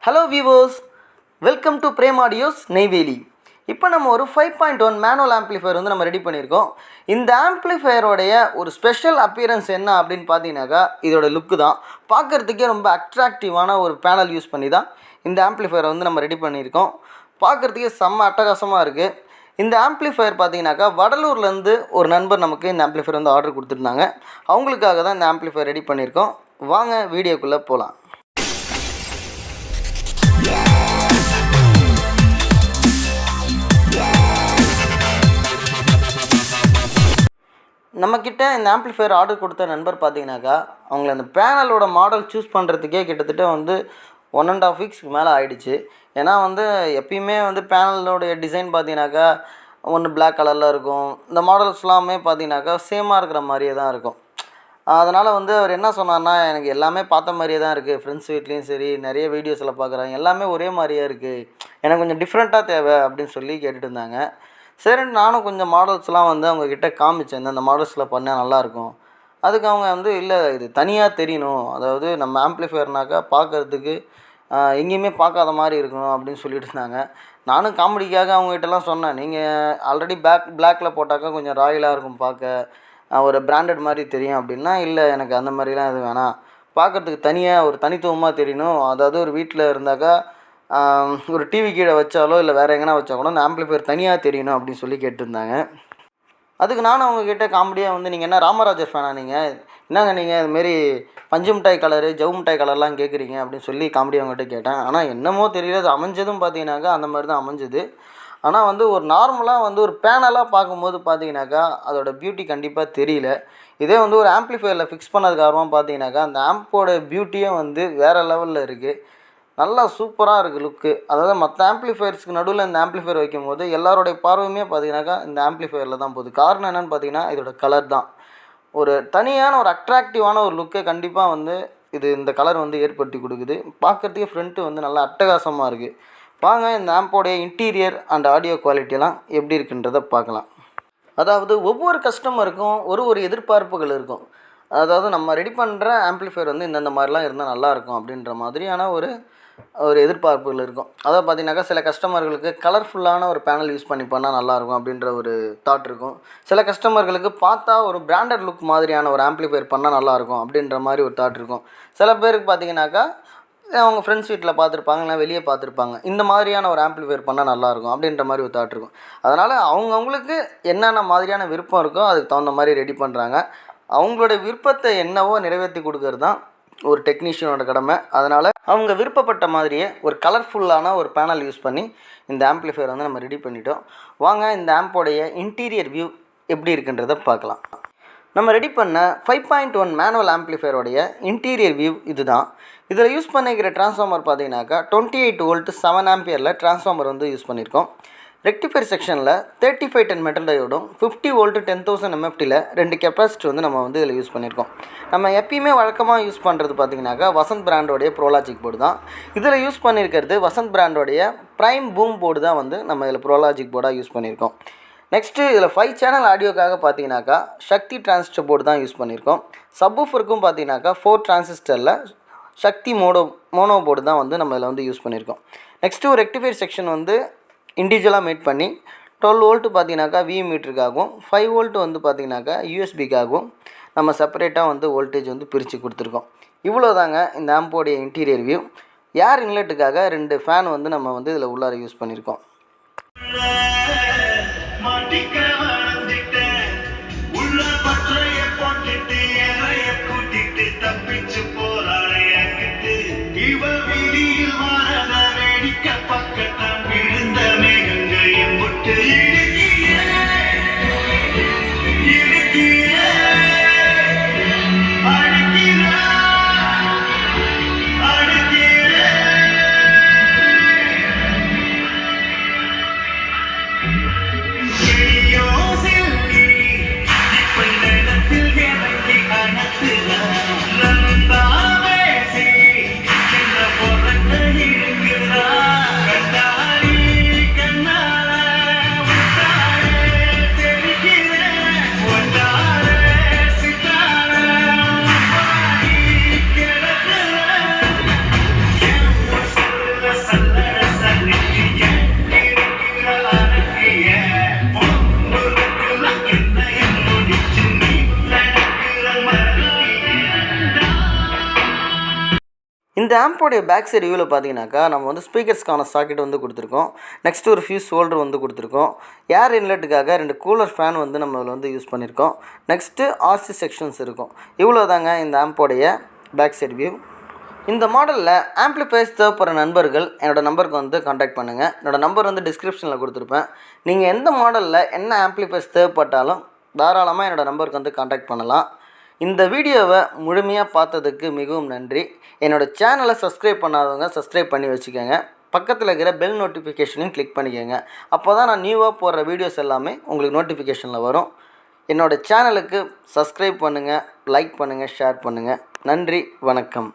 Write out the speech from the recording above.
Hello viewers, welcome to Prem audios Neyveli. இப்போ நம்ம ஒரு 5.1 மேனுவல் ஆம்ப்ளிஃபையர் வந்து நம்ம ரெடி பண்ணியிருக்கோம். இந்த ஆம்ப்ளிஃபையரோடைய ஒரு ஸ்பெஷல் அப்பியரன்ஸ் என்ன அப்படின்னு பார்த்தீங்கன்னாக்கா இதோட லுக்கு தான். பார்க்குறதுக்கே ரொம்ப அட்ராக்டிவான ஒரு பேனல் யூஸ் பண்ணி தான் இந்த ஆம்ப்ளிஃபையரை வந்து நம்ம ரெடி பண்ணியிருக்கோம். பார்க்குறதுக்கே செம்ம அட்டகாசமாக இருக்குது. இந்த ஆம்ப்ளிஃபையர் பார்த்தீங்கன்னாக்கா வடலூர்லேருந்து ஒரு நண்பர் நமக்கு இந்த ஆம்ப்ளிஃபையர் வந்து ஆர்டர் கொடுத்துருந்தாங்க. அவங்களுக்காக தான் இந்த ஆம்ப்ளிஃபையர் ரெடி பண்ணியிருக்கோம். வாங்க வீடியோக்குள்ளே போகலாம். நம்மக்கிட்ட இந்த ஆம்ப்ளிஃபையர் ஆர்டர் கொடுத்த நண்பர் பார்த்தீங்கன்னாக்கா அவங்கள அந்த பேனலோட மாடல் சூஸ் பண்ணுறதுக்கே கிட்டத்தட்ட வந்து 1.5 வீக்ஸ்க்கு மேலே ஆகிடுச்சு. ஏன்னா வந்து எப்பயுமே வந்து பேனலோடைய டிசைன் பார்த்தீங்கன்னாக்கா ஒன்று பிளாக் கலரில் இருக்கும். இந்த மாடல்ஸ்லாமே பார்த்தீங்கன்னாக்கா சேமாக இருக்கிற மாதிரியே தான் இருக்கும். அதனால் வந்து அவர் என்ன சொன்னார்னா, எனக்கு எல்லாமே பார்த்த மாதிரியே தான் இருக்குது, ஃப்ரெண்ட்ஸ் வீட்லேயும் சரி நிறைய வீடியோஸில் பார்க்குறாங்க, எல்லாமே ஒரே மாதிரியே இருக்குது, எனக்கு கொஞ்சம் டிஃப்ரெண்ட்டாக தேவை அப்படின்னு சொல்லி கேட்டுட்டு இருந்தாங்க. சரின்னு நானும் கொஞ்சம் மாடல்ஸ்லாம் வந்து அவங்கக்கிட்ட காமிச்சேன், இந்த மாடல்ஸில் பண்ணால் நல்லாயிருக்கும். அதுக்கு அவங்க வந்து இல்லை இது தனியாக தெரியணும், அதாவது நம்ம ஆம்ப்ளிஃபையர்னாக்கா பார்க்குறதுக்கு எங்கேயுமே பார்க்காத மாதிரி இருக்கணும் அப்படின்னு சொல்லிட்டு இருந்தாங்க. நானும் காமெடிக்காக அவங்ககிட்டலாம் சொன்னேன், நீங்கள் ஆல்ரெடி பிளாக்கில் போட்டாக்கா கொஞ்சம் ராயலாக இருக்கும், பார்க்க ஒரு பிராண்டட் மாதிரி தெரியும் அப்படின்னா, இல்லை எனக்கு அந்த மாதிரிலாம் எதுவும் வேணாம், பார்க்குறதுக்கு தனியாக ஒரு தனித்துவமாக தெரியணும், அதாவது ஒரு வீட்டில் இருந்தாக்கா ஒரு டிவி கீழே வச்சாலோ இல்லை வேறு எங்கன்னா வச்சா கூட அந்த ஆம்ப்ளிஃபையர் தனியாக தெரியணும் அப்படின்னு சொல்லி கேட்டிருந்தாங்க. அதுக்கு நானும் அவங்கக்கிட்ட காமெடியாக வந்து, நீங்கள் என்ன ராமராஜர் ஃபேனா, நீங்கள் என்னங்க நீங்கள் இதுமாரி பஞ்சு மிட்டாய் கலரு ஜவு மிட்டாய் கலர்லாம் கேட்குறீங்க அப்படின்னு சொல்லி காமெடியாக அவங்ககிட்ட கேட்டேன். ஆனால் என்னமோ தெரியல, அது அமைஞ்சதும் பார்த்தீங்கன்னாக்கா அந்த மாதிரி தான் அமைஞ்சுது. ஆனால் வந்து ஒரு நார்மலாக வந்து ஒரு பேனலாக பார்க்கும்போது பார்த்தீங்கன்னாக்கா அதோடய பியூட்டி கண்டிப்பாக தெரியல. இதே வந்து ஒரு ஆம்ப்ளிஃபையரில் ஃபிக்ஸ் பண்ணதுக்காரமாக பார்த்தீங்கன்னாக்கா அந்த ஆம்போட பியூட்டியே வந்து வேறு லெவலில் இருக்குது. நல்லா சூப்பராக இருக்குது லுக்கு. அதாவது மற்ற ஆம்ப்ளிஃபையர்ஸ்க்கு நடுவில் இந்த ஆம்ப்ளிஃபையர் வைக்கும்போது எல்லாரோடைய பார்வையுமே பார்த்தீங்கன்னாக்கா இந்த ஆம்ப்ளிஃபையரில் தான் போகுது. காரணம் என்னென்னு பார்த்தீங்கன்னா இதோட கலர் தான். ஒரு தனியான ஒரு அட்ராக்டிவான ஒரு லுக்கை கண்டிப்பாக வந்து இந்த கலர் வந்து ஏற்படுத்தி கொடுக்குது. பார்க்குறதுக்கே ஃப்ரண்ட்டு வந்து நல்லா அட்டகாசமாக இருக்குது. வாங்க இந்த ஆம்போடைய இன்டீரியர் அண்ட் ஆடியோ குவாலிட்டியெல்லாம் எப்படி இருக்குன்றதை பார்க்கலாம். அதாவது ஒவ்வொரு கஸ்டமருக்கும் ஒரு எதிர்பார்ப்புகள் இருக்கும். அதாவது நம்ம ரெடி பண்ணுற ஆம்ப்ளிஃபையர் வந்து இந்தந்த மாதிரிலாம் இருந்தால் நல்லாயிருக்கும் அப்படின்ற மாதிரியான ஒரு எதிர்பார்ப்புகள் இருக்கும். அதாவது பார்த்தீங்கன்னாக்கா சில கஸ்டமர்களுக்கு கலர்ஃபுல்லான ஒரு பேனல் யூஸ் பண்ணி பண்ணால் நல்லாயிருக்கும் அப்படின்ற ஒரு தாட் இருக்கும். சில கஸ்டமர்களுக்கு பார்த்தா ஒரு பிராண்டட் லுக் மாதிரியான ஒரு ஆம்ப்ளிஃபையர் பண்ணால் நல்லாயிருக்கும் அப்படின்ற மாதிரி ஒரு தாட் இருக்கும். சில பேருக்கு பார்த்தீங்கன்னாக்கா அவங்க ஃப்ரெண்ட்ஸ் வீட்டில் பார்த்துருப்பாங்க, இல்லை வெளியே பார்த்துருப்பாங்க, இந்த மாதிரியான ஒரு ஆம்ப்ளிஃபையர் பண்ணால் நல்லாயிருக்கும் அப்படின்ற மாதிரி ஒரு தாட் இருக்கும். அதனால் அவங்கவுங்களுக்கு என்னென்ன மாதிரியான விருப்பம் இருக்கோ அதுக்கு தகுந்த மாதிரி ரெடி பண்ணுறாங்க. அவங்களோட விருப்பத்தை என்னவோ நிறைவேற்றி கொடுக்கறது தான் ஒரு டெக்னீஷியனோட கடமை. அதனால் அவங்க விருப்பப்பட்ட மாதிரியே ஒரு கலர்ஃபுல்லான ஒரு பேனல் யூஸ் பண்ணி இந்த ஆம்ப்ளிஃபையர் வந்து நம்ம ரெடி பண்ணிட்டோம். வாங்க இந்த ஆம்போடைய இன்டீரியர் வியூ எப்படி இருக்குன்றதை பார்க்கலாம். நம்ம ரெடி பண்ண 5.1 மேனுவல் ஆம்ப்ளிஃபையரோடைய இன்டீரியர் வியூ இது தான். இதில் யூஸ் பண்ணிக்கிற டிரான்ஸ்ஃபார்மர் பார்த்தீங்கன்னாக்கா 28 வோல்ட் 7 ஆம்பியரில் டிரான்ஸ்ஃபார்மர் வந்து யூஸ் பண்ணியிருக்கோம். ரெக்டிஃபையர் செக்ஷனில் 3510 மெட்டல் டயோடும் 50 வோல்ட் 10,000 MFTயில் 2 கெப்பாசிட்டர் வந்து நம்ம வந்து இதில் யூஸ் பண்ணியிருக்கோம். நம்ம எப்பயுமே வழக்கமாக யூஸ் பண்ணுறது பார்த்திங்கனாக்கா வசந்த் பிராண்டோடைய ப்ரோலாஜிக் போர்டு தான். இதில் யூஸ் பண்ணியிருக்கிறது வசந்த் பிராண்டோடைய ப்ரைம் பூம் போர்டு தான் வந்து நம்ம இதில் ப்ரோலாஜிக் போர்டாக யூஸ் பண்ணியிருக்கோம். நெக்ஸ்ட்டு இதில் 5 சேனல் ஆடியோக்காக பார்த்தீங்கன்னாக்கா சக்தி டிரான்சிஸ்டர் போர்டு தான் யூஸ் பண்ணியிருக்கோம். சப்வூஃபருக்கும் பார்த்தீங்கன்னாக்கா 4 டிரான்சிஸ்டரில் சக்தி மோனோ போர்டு தான் வந்து நம்ம இதில் வந்து யூஸ் பண்ணியிருக்கோம். நெக்ஸ்ட்டு ஒரு ரெக்டிஃபையர் செக்ஷன் வந்து இண்டிவிஜுவலாக மேட் பண்ணி 12 வோல்ட்டு பார்த்தீங்கன்னாக்கா விஎம் மீட்டருக்காகவும் 5 வோல்ட்டு வந்து பார்த்தீங்கன்னாக்கா யூஎஸ்பிக்காகவும் நம்ம செப்பரேட்டாக வந்து வோல்டேஜ் வந்து பிரித்து கொடுத்துருக்கோம். இவ்வளோ தாங்க இந்த ஆம்போடைய இன்டீரியர் வியூ. ஏர் இன்லெட்டுக்காக 2 ஃபேன் வந்து நம்ம வந்து இதில் உள்ளார யூஸ் பண்ணியிருக்கோம். இந்த ஆம்போடைய பேக் சைடு வியூவில் பார்த்தீங்கன்னாக்கா நம்ம வந்து ஸ்பீக்கர்ஸ்க்கான சாக்கெட் வந்து கொடுத்துருக்கோம். நெக்ஸ்ட் ஒரு ஃபியூஸ் ஹோல்டர் வந்து கொடுத்துருக்கோம். ஏர் இன்லெட்டுக்காக 2 கூலர் ஃபேன் வந்து நம்ம இதில் வந்து யூஸ் பண்ணியிருக்கோம். நெக்ஸ்ட்டு ஆர்சி செக்ஷன்ஸ் இருக்கும். இவ்வளோ தாங்க இந்த ஆம்போடைய பேக் சைடு வியூ. இந்த மாடலில் ஆம்ப்ளிஃபையர்ஸ் தேவைப்படுற நண்பர்கள் என்னோடய நம்பருக்கு வந்து காண்டாக்ட் பண்ணுங்கள். என்னோடய நம்பர் வந்து டிஸ்கிரிப்ஷனில் கொடுத்துருப்பேன். நீங்கள் எந்த மாடலில் என்ன ஆம்ப்ளிஃபையர்ஸ் தேவைப்பட்டாலும் தாராளமாக என்னோடய நம்பருக்கு வந்து காண்டாக்ட் பண்ணலாம். இந்த வீடியோவை முழுமையாக பார்த்ததுக்கு மிகவும் நன்றி. என்னோடய சேனலை சப்ஸ்கிரைப் பண்ணாதவங்க சப்ஸ்கிரைப் பண்ணி வச்சுக்கோங்க. பக்கத்தில் இருக்கிற பெல் நோட்டிஃபிகேஷனையும் கிளிக் பண்ணிக்கோங்க. அப்போ தான் நான் நியூவாக போடுற வீடியோஸ் எல்லாமே உங்களுக்கு நோட்டிஃபிகேஷனில் வரும். என்னோடய சேனலுக்கு சப்ஸ்கிரைப் பண்ணுங்கள், லைக் பண்ணுங்கள், ஷேர் பண்ணுங்கள். நன்றி, வணக்கம்.